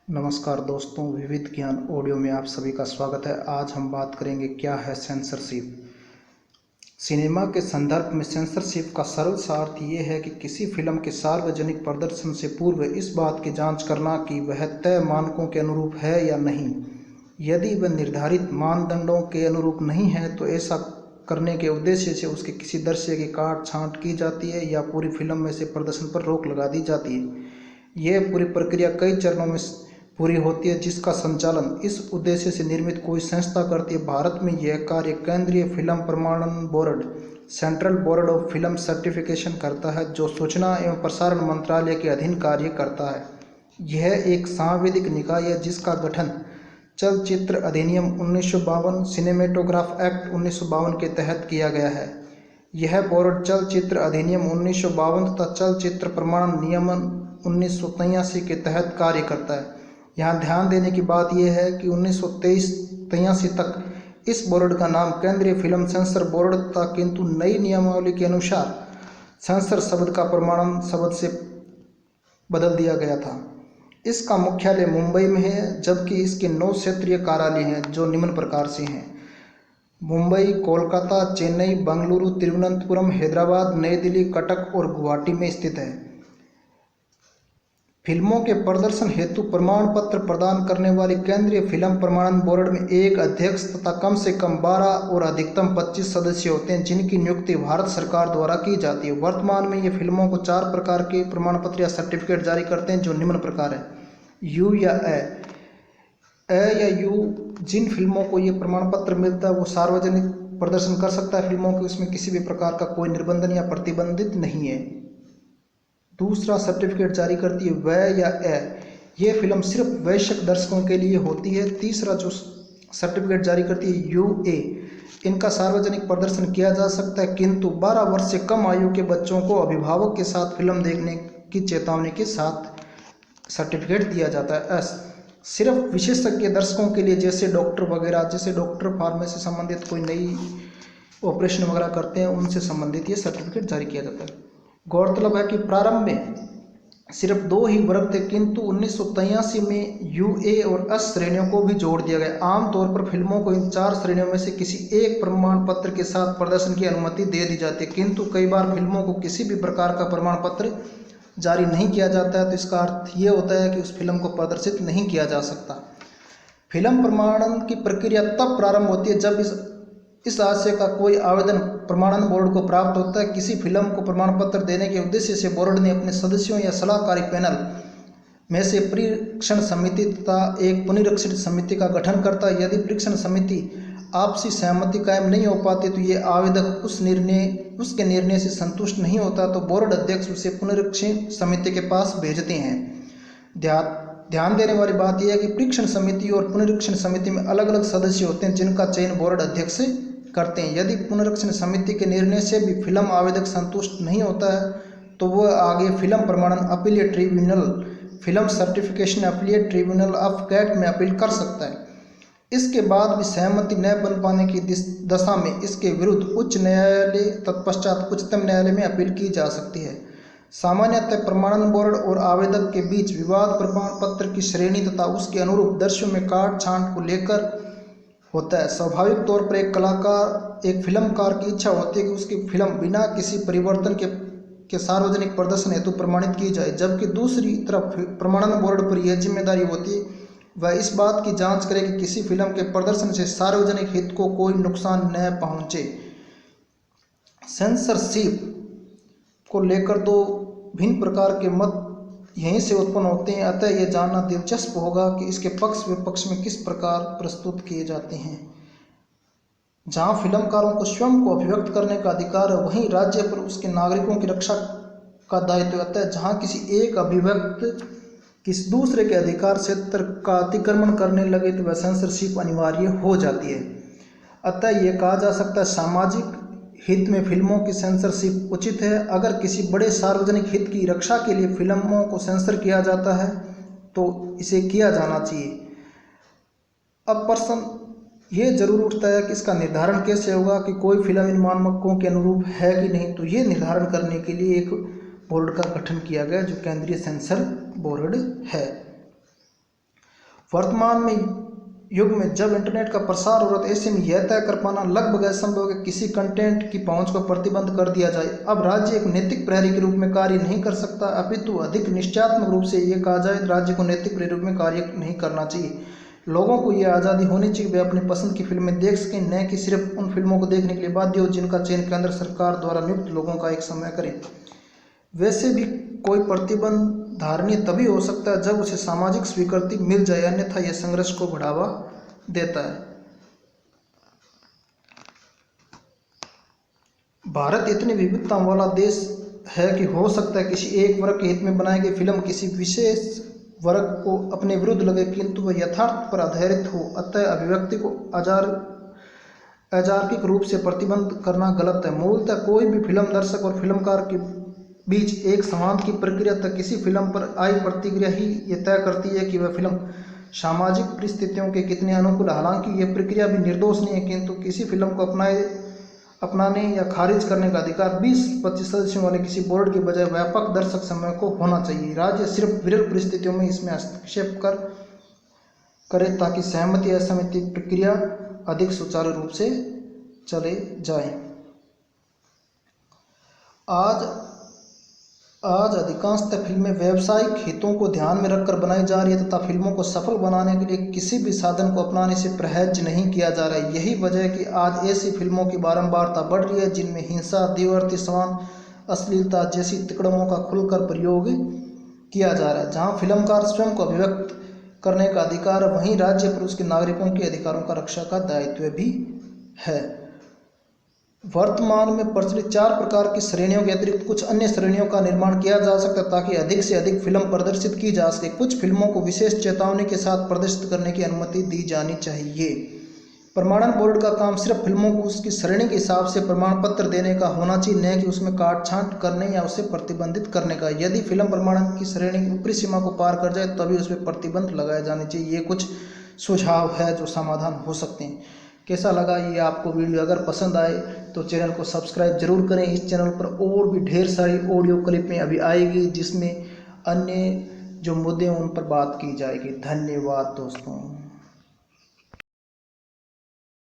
नमस्कार दोस्तों, विविध ज्ञान ऑडियो में आप सभी का स्वागत है। आज हम बात करेंगे क्या है सेंसरशिप। सिनेमा के संदर्भ में सेंसरशिप का सरल सा अर्थ ये है कि किसी फिल्म के सार्वजनिक प्रदर्शन से पूर्व इस बात की जांच करना कि वह तय मानकों के अनुरूप है या नहीं। यदि वह निर्धारित मानदंडों के अनुरूप नहीं है तो ऐसा करने के उद्देश्य से उसके किसी दृश्य की काट छांट की जाती है या पूरी फिल्म में से प्रदर्शन पर रोक लगा दी जाती है। यह पूरी प्रक्रिया कई चरणों में पूरी होती है, जिसका संचालन इस उद्देश्य से निर्मित कोई संस्था करती है। भारत में यह कार्य केंद्रीय फिल्म प्रमाणन board central board of film certification करता है, जो सूचना एवं प्रसारण मंत्रालय के अधीन कार्य करता है। यह एक सांविधिक निकाय है जिसका गठन चलचित्र अधिनियम 1952 सिनेमेटोग्राफ एक्ट 1952 के तहत किया गया है। यह बोर्ड चलचित्र अधिनियम 1952 तथा चलचित्र प्रमाणन नियमन 1983 के तहत कार्य करता है। यहाँ ध्यान देने की बात यह है कि 1983 तक इस बोर्ड का नाम केंद्रीय फिल्म सेंसर बोर्ड था, किंतु नई नियमावली के अनुसार सेंसर शब्द का प्रमाणन शब्द से बदल दिया गया था। इसका मुख्यालय मुंबई में है, जबकि इसके 9 क्षेत्रीय कार्यालय हैं जो निम्न प्रकार से हैं: मुंबई, कोलकाता, चेन्नई, बेंगलुरु, तिरुवनंतपुरम, हैदराबाद, नई दिल्ली, कटक और गुवाहाटी में स्थित है। फिल्मों के प्रदर्शन हेतु प्रमाण पत्र प्रदान करने वाली केंद्रीय फिल्म प्रमाणन बोर्ड में एक अध्यक्ष तथा कम से कम 12 और अधिकतम 25 सदस्य होते हैं, जिनकी नियुक्ति भारत सरकार द्वारा की जाती है। वर्तमान में ये फिल्मों को 4 प्रकार के प्रमाण पत्र या सर्टिफिकेट जारी करते हैं, जो निम्न प्रकार है: यू या ए या यू। जिन फिल्मों को ये प्रमाण पत्र मिलता है वो सार्वजनिक प्रदर्शन कर सकता है फिल्मों के, उसमें किसी भी प्रकार का कोई निर्बंधन या प्रतिबंधित नहीं है। दूसरा सर्टिफिकेट जारी करती है वह या ए। ये फिल्म सिर्फ वयस्क दर्शकों के लिए होती है। तीसरा जो सर्टिफिकेट जारी करती है यू ए। इनका सार्वजनिक प्रदर्शन किया जा सकता है, किंतु 12 वर्ष से कम आयु के बच्चों को अभिभावक के साथ फिल्म देखने की चेतावनी के साथ सर्टिफिकेट दिया जाता है। एस सिर्फ विशेषज्ञ दर्शकों के लिए, जैसे डॉक्टर वगैरह, जैसे डॉक्टर फार्मेसी संबंधित कोई नई ऑपरेशन वगैरह करते हैं, उनसे संबंधित ये सर्टिफिकेट जारी किया जाता है। गौरतलब है कि प्रारंभ में सिर्फ 2 ही वर्ग थे, किंतु 1983 में यू ए और एस श्रेणियों को भी जोड़ दिया गया। आमतौर पर फिल्मों को इन 4 श्रेणियों में से किसी एक प्रमाण पत्र के साथ प्रदर्शन की अनुमति दे दी जाती है, किंतु कई बार फिल्मों को किसी भी प्रकार का प्रमाण पत्र जारी नहीं किया जाता है, तो इसका अर्थ ये होता है कि उस फिल्म को प्रदर्शित नहीं किया जा सकता। फिल्म प्रमाणन की प्रक्रिया तब प्रारंभ होती है जब इस आशय का कोई आवेदन प्रमाणन बोर्ड को प्राप्त होता है। किसी फिल्म को प्रमाण पत्र देने के उद्देश्य से बोर्ड ने अपने सदस्यों या सलाहकारी पैनल में से परीक्षण समिति तथा एक पुनरीक्षण समिति का गठन करता है। यदि परीक्षण समिति आपसी सहमति कायम नहीं हो पाती तो ये आवेदक उसके निर्णय से संतुष्ट नहीं होता तो बोर्ड अध्यक्ष उसे पुनरीक्षण समिति के पास भेजते हैं। ध्यान देने वाली बात यह है कि परीक्षण समिति और पुनरीक्षण समिति में अलग अलग सदस्य होते हैं, जिनका चयन बोर्ड अध्यक्ष करते हैं। यदि पुनरीक्षण समिति के निर्णय से भी फिल्म आवेदक संतुष्ट नहीं होता है तो वह आगे फिल्म प्रमाणन अपीलीय ट्रिब्यूनल, फिल्म सर्टिफिकेशन अपीलीय ट्रिब्यूनल ऑफ कैट में अपील कर सकता है। इसके बाद भी सहमति न बन पाने की दशा में इसके विरुद्ध उच्च न्यायालय तत्पश्चात उच्चतम न्यायालय में अपील की जा सकती है। सामान्यतः प्रमाणन बोर्ड और आवेदक के बीच विवाद प्रमाण पत्र की श्रेणी तथा उसके अनुरूप दृश्यों में काट छांट को लेकर होता है। स्वाभाविक तौर पर एक फिल्मकार की इच्छा होती है कि उसकी फिल्म बिना किसी परिवर्तन के सार्वजनिक प्रदर्शन हेतु प्रमाणित की जाए, जबकि दूसरी तरफ प्रमाणन बोर्ड पर यह जिम्मेदारी होती है वह इस बात की जांच करे कि किसी फिल्म के प्रदर्शन से सार्वजनिक हित को कोई नुकसान न पहुंचे। सेंसरशिप को लेकर 2 भिन्न प्रकार के मत यहीं से उत्पन्न होते हैं, अतः यह जानना दिलचस्प होगा कि इसके पक्ष विपक्ष में किस प्रकार प्रस्तुत किए जाते हैं। जहां फिल्मकारों को स्वयं को अभिव्यक्त करने का अधिकार है, वहीं राज्य पर उसके नागरिकों की रक्षा का दायित्व है। अतः जहां किसी एक अभिव्यक्त किसी दूसरे के अधिकार क्षेत्र का अतिक्रमण करने लगे तो वह सेंसरशिप अनिवार्य हो जाती है। अतः यह कहा जा सकता है सामाजिक हित में फिल्मों की सेंसरशिप उचित है। अगर किसी बड़े सार्वजनिक हित की रक्षा के लिए फिल्मों को सेंसर किया जाता है तो इसे किया जाना चाहिए। अब प्रश्न ये जरूर उठता है कि इसका निर्धारण कैसे होगा कि कोई फिल्म इन मानकों के अनुरूप है कि नहीं। तो ये निर्धारण करने के लिए एक बोर्ड का गठन किया गया जो केंद्रीय सेंसर बोर्ड है। वर्तमान में युग में जब इंटरनेट का प्रसार हो रहा था, ऐसे में यह तय कर पाना लगभग असंभव है कि किसी कंटेंट की पहुंच को प्रतिबंध कर दिया जाए। अब राज्य एक नैतिक प्रहरी के रूप में कार्य नहीं कर सकता, अपितु अधिक निश्चयात्मक रूप से ये कहा जाए राज्य को नैतिक प्रहरी रूप में कार्य नहीं करना चाहिए। लोगों को यह आज़ादी होनी चाहिए वे अपनी पसंद की फिल्में देख सकें, न कि सिर्फ उन फिल्मों को देखने के लिए बाध्य हो जिनका चयन केंद्र सरकार द्वारा नियुक्त लोगों का एक समय करे। वैसे भी कोई प्रतिबंध धारणीय तभी हो सकता है जब उसे सामाजिक स्वीकृति मिल जाए, अन्यथा यह संघर्ष को बढ़ावा देता है। भारत इतनी विविधताओं वाला देश है कि हो सकता है किसी एक वर्ग के हित में बनाई गई फिल्म किसी विशेष वर्ग को अपने विरुद्ध लगे, किंतु वह यथार्थ पर आधारित हो। अतः अभिव्यक्ति को अजार्किक रूप से प्रतिबंध करना गलत है। मूलतः कोई भी फिल्म दर्शक और फिल्मकार के बीच एक संवाद की प्रक्रिया तक किसी फिल्म पर आई प्रतिक्रिया ही ये तय करती है कि वह फिल्म सामाजिक परिस्थितियों के कितने अनुकूल। हालांकि यह प्रक्रिया भी निर्दोष नहीं है, किंतु किसी फिल्म को अपनाने या खारिज करने का अधिकार 20-25 सदस्यों वाले किसी बोर्ड के बजाय व्यापक दर्शक समूह को होना चाहिए। राज्य सिर्फ विरल परिस्थितियों में इसमें हस्तक्षेप करे ताकि सहमति या असहमति प्रक्रिया अधिक सुचारू रूप से चले जाए। आज अधिकांशतः फिल्में व्यावसायिक हितों को ध्यान में रखकर बनाई जा रही है तथा फिल्मों को सफल बनाने के लिए किसी भी साधन को अपनाने से परहेज नहीं किया जा रहा है। यही वजह है कि आज ऐसी फिल्मों की बारंबारता बढ़ रही है जिनमें हिंसा, दिव्यर्ती, समान अश्लीलता जैसी तिकड़मों का खुलकर प्रयोग किया जा रहा है। जहाँ फिल्मकार स्वयं को अभिव्यक्त करने का अधिकार है, वहीं राज्य पर उसके नागरिकों के अधिकारों का रक्षा का दायित्व भी है। वर्तमान में प्रचलित 4 प्रकार की श्रेणियों के अतिरिक्त कुछ अन्य श्रेणियों का निर्माण किया जा सकता है ताकि अधिक से अधिक फिल्म प्रदर्शित की जा सके। कुछ फिल्मों को विशेष चेतावनी के साथ प्रदर्शित करने की अनुमति दी जानी चाहिए। प्रमाणन बोर्ड का काम सिर्फ फिल्मों को उसकी श्रेणी के हिसाब से प्रमाण पत्र देने का होना चाहिए, न कि उसमें काट छांट करने या उसे प्रतिबंधित करने का। यदि फिल्म प्रमाणन की श्रेणी की ऊपरी सीमा को पार कर जाए तभी उस पर प्रतिबंध लगाए जाने चाहिए। ये कुछ सुझाव है जो समाधान हो सकते हैं। कैसा लगा ये आपको वीडियो? अगर पसंद आए तो चैनल को सब्सक्राइब जरूर करें। इस चैनल पर और भी ढेर सारी ऑडियो क्लिप में अभी आएगी जिसमें अन्य जो मुद्दे हैं उन पर बात की जाएगी। धन्यवाद दोस्तों।